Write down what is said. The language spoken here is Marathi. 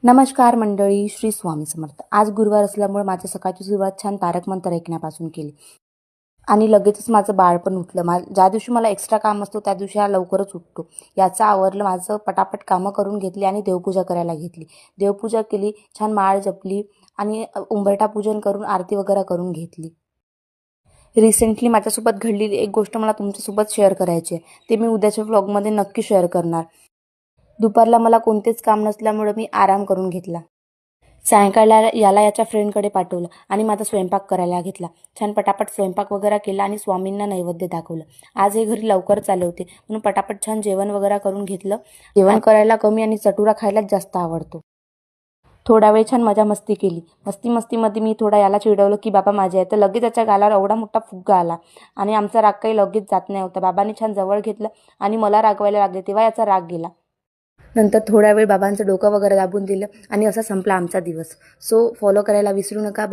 नमस्कार मंडळी, श्री स्वामी समर्थ. आज गुरुवार असल्यामुळे माझ्या सकाळची सुरुवात छान तारक मंत्र ऐकण्यापासून केली आणि लगेचच माझं बाळ पण उठलं. ज्या दिवशी मला एक्स्ट्रा काम असतो त्या दिवशी हा लवकरच उठतो. याचं आवरलं माझं, पटापट कामं करून घेतली आणि देवपूजा करायला घेतली. देवपूजा केली, छान माळ जपली आणि उंबरठा पूजन करून आरती वगैरे करून घेतली. रिसेंटली माझ्यासोबत घडलेली एक गोष्ट मला तुमच्यासोबत शेअर करायची आहे. ते मी उद्याच्या व्लॉगमध्ये नक्की शेअर करणार. दुपारला मला कोणतेच काम नसल्यामुळे मी आराम करून घेतला. सायंकाळला याला याच्या फ्रेंडकडे पाठवलं आणि माझा स्वयंपाक करायला घेतला. छान पटापट स्वयंपाक वगैरे केला आणि स्वामींना नैवेद्य दाखवलं. आज हे घरी लवकरच आले होते म्हणून पटापट छान जेवण वगैरे करून घेतलं. जेवण करायला कमी आणि चटुरा खायलाच जास्त आवडतो. थोडा वेळ छान मजा मस्ती केली. मस्तीमध्ये मी थोडा याला चिडवलं की बाबा माझे आहे, तर लगेच त्याच्या गालावर एवढा मोठा फुग्गा आला आणि आमचा राग काही लगेच जात नाही होता. बाबांनी छान जवळ घेतलं आणि मला रागवायला लागले, तेव्हा याचा राग गेला. नंतर थोडा वेळ बाबांचं डोकं वगैरे दाबून दिलं आणि असा संपला आमचा दिवस. सो फॉलो करायला विसरू नका.